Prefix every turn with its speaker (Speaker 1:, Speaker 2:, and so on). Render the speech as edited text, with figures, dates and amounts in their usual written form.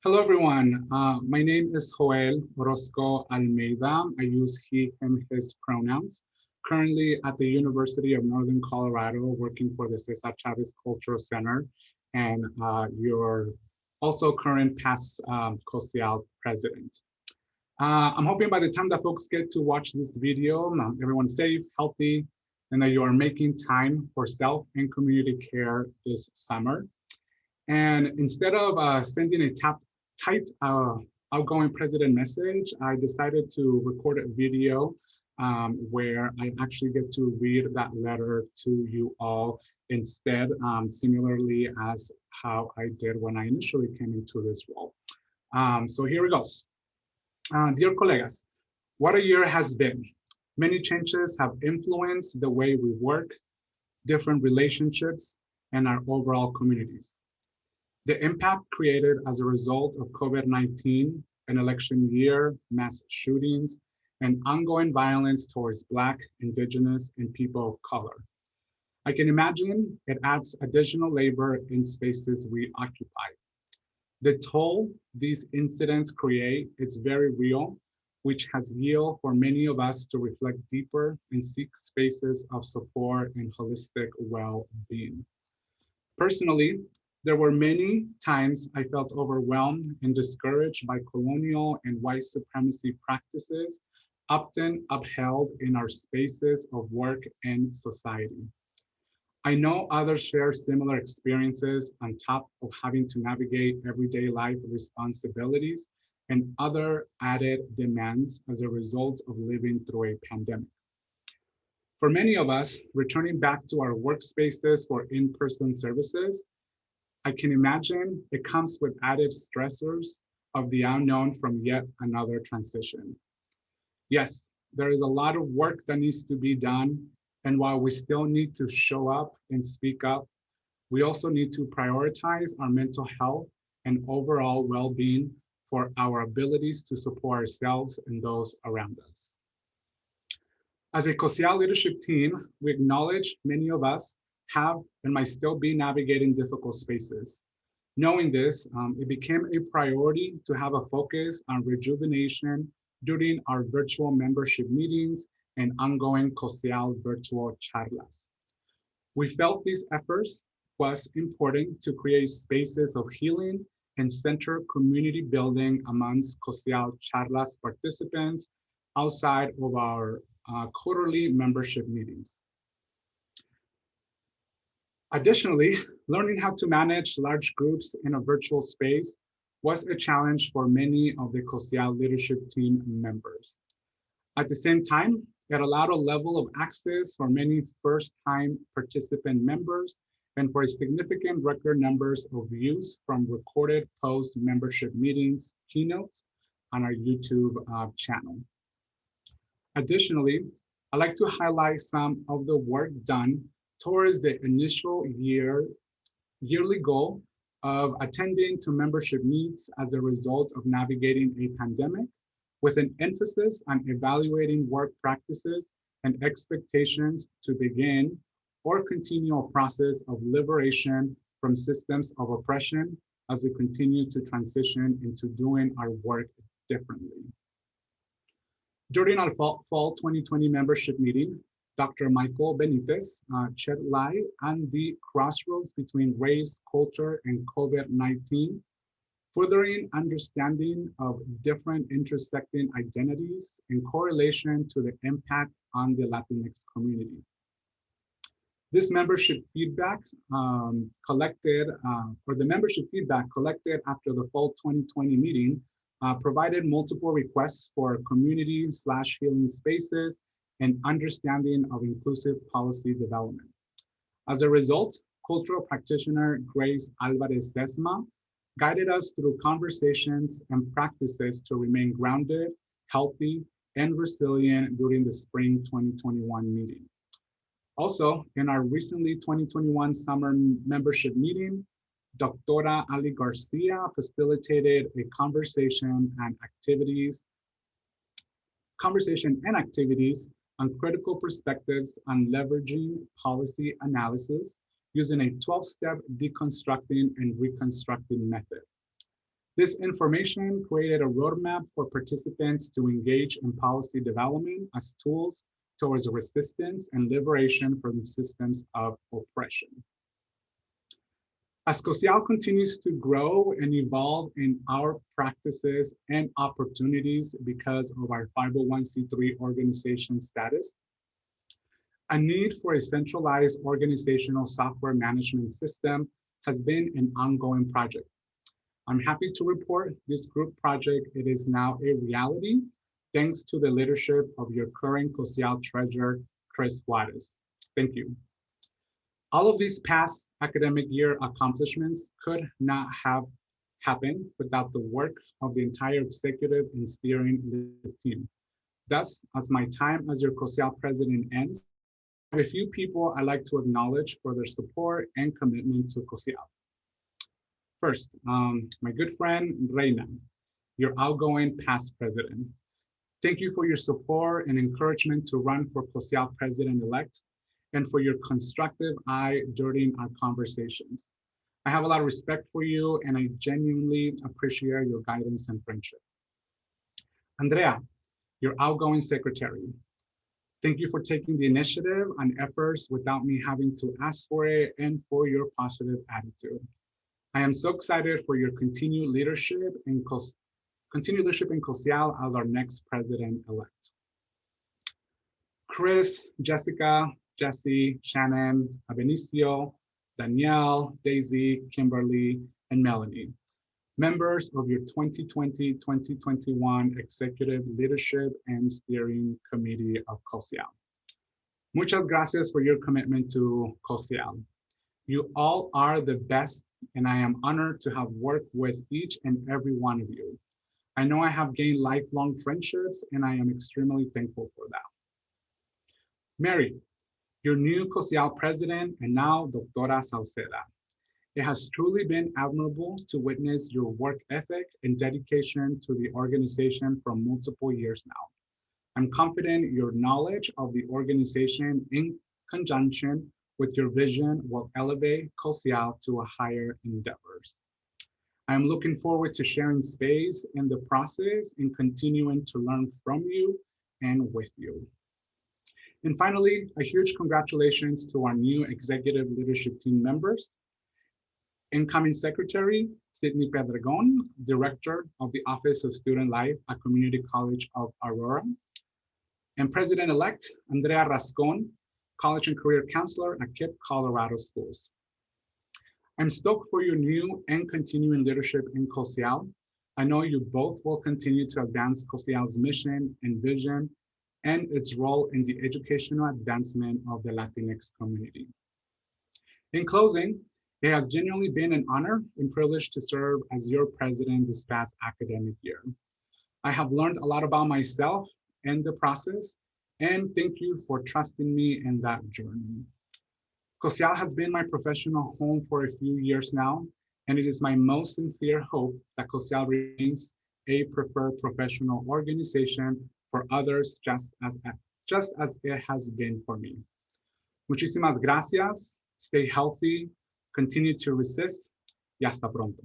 Speaker 1: Hello, everyone. My name is Joel Orozco Almeida. I use he, him, his pronouns. Currently at the University of Northern Colorado, working for the Cesar Chavez Cultural Center, and your also current past CoCEAL president. I'm hoping by the time that folks get to watch this video, everyone's safe, healthy, and that you are making time for self and community care this summer. And instead of sending a typed outgoing president message, I decided to record a video where I actually get to read that letter to you all instead, similarly as how I did when I initially came into this role. So here it goes. Dear colegas, what a year has been. Many changes have influenced the way we work, different relationships, and our overall communities. The impact created as a result of COVID-19, an election year, mass shootings, and ongoing violence towards Black, Indigenous, and people of color. I can imagine it adds additional labor in spaces we occupy. The toll these incidents create is very real, which has yielded for many of us to reflect deeper and seek spaces of support and holistic well-being. Personally, there were many times I felt overwhelmed and discouraged by colonial and white supremacy practices often upheld in our spaces of work and society. I know others share similar experiences on top of having to navigate everyday life responsibilities and other added demands as a result of living through a pandemic. For many of us, returning back to our workspaces for in-person services, I can imagine it comes with added stressors of the unknown from yet another transition. Yes, there is a lot of work that needs to be done, and while we still need to show up and speak up, we also need to prioritize our mental health and overall well-being for our abilities to support ourselves and those around us. As a CoCEAL leadership team, we acknowledge many of us have and might still be navigating difficult spaces. Knowing this, it became a priority to have a focus on rejuvenation during our virtual membership meetings and ongoing CoCEAL virtual charlas. We felt these efforts was important to create spaces of healing and center community building amongst CoCEAL charlas participants outside of our quarterly membership meetings. Additionally, learning how to manage large groups in a virtual space was a challenge for many of the CoCEAL leadership team members. At the same time, it allowed a level of access for many first-time participant members and for a significant record numbers of views from recorded post-membership meetings, keynotes on our YouTube channel. Additionally, I'd like to highlight some of the work done towards the initial yearly goal of attending to membership needs as a result of navigating a pandemic, with an emphasis on evaluating work practices and expectations to begin or continue a process of liberation from systems of oppression as we continue to transition into doing our work differently. During our fall 2020 membership meeting, Dr. Michael Benitez shed light on the crossroads between race, culture, and COVID-19, furthering understanding of different intersecting identities in correlation to the impact on the Latinx community. This membership feedback collected after the fall 2020 meeting provided multiple requests for community/healing spaces and understanding of inclusive policy development. As a result, cultural practitioner Grace Alvarez Sesma guided us through conversations and practices to remain grounded, healthy, and resilient during the spring 2021 meeting. Also, in our recently 2021 summer membership meeting, Dr. Ali Garcia facilitated a conversation and activities on critical perspectives on leveraging policy analysis using a 12-step deconstructing and reconstructing method. This information created a roadmap for participants to engage in policy development as tools towards resistance and liberation from systems of oppression. As CoCEAL continues to grow and evolve in our practices and opportunities because of our 501c3 organization status, a need for a centralized organizational software management system has been an ongoing project. I'm happy to report this group project, it is now a reality, thanks to the leadership of your current CoCEAL treasurer, Chris Juarez. Thank you. All of these past academic year accomplishments could not have happened without the work of the entire executive and steering team. Thus, as my time as your CoCEAL president ends, I have a few people I'd like to acknowledge for their support and commitment to CoCEAL. First, my good friend, Reina, your outgoing past president. Thank you for your support and encouragement to run for CoCEAL president-elect and for your constructive eye during our conversations. I have a lot of respect for you and I genuinely appreciate your guidance and friendship. Andrea, your outgoing secretary. Thank you for taking the initiative and efforts without me having to ask for it and for your positive attitude. I am so excited for your continued leadership in CoCEAL as our next president-elect. Chris, Jessica, Jesse, Shannon, Benicio, Danielle, Daisy, Kimberly, and Melanie, members of your 2020-2021 Executive Leadership and Steering Committee of CoCEAL. Muchas gracias for your commitment to CoCEAL. You all are the best, and I am honored to have worked with each and every one of you. I know I have gained lifelong friendships, and I am extremely thankful for that. Mary, your new CoCEAL president, and now Doctora Sauceda. It has truly been admirable to witness your work ethic and dedication to the organization for multiple years now. I'm confident your knowledge of the organization in conjunction with your vision will elevate CoCEAL to a higher endeavors. I'm looking forward to sharing space in the process and continuing to learn from you and with you. And finally, a huge congratulations to our new executive leadership team members. Incoming Secretary, Sydney Pedregon, Director of the Office of Student Life at Community College of Aurora, and President-elect Andrea Rascon, College and Career Counselor at KIPP Colorado Schools. I'm stoked for your new and continuing leadership in CoCEAL. I know you both will continue to advance CoCEAL's mission and vision and its role in the educational advancement of the Latinx community. In closing, it has genuinely been an honor and privilege to serve as your president this past academic year. I have learned a lot about myself and the process, and thank you for trusting me in that journey. CoCEAL has been my professional home for a few years now, and it is my most sincere hope that CoCEAL remains a preferred professional organization for others just as it has been for me. Muchísimas gracias, stay healthy, continue to resist, y hasta pronto.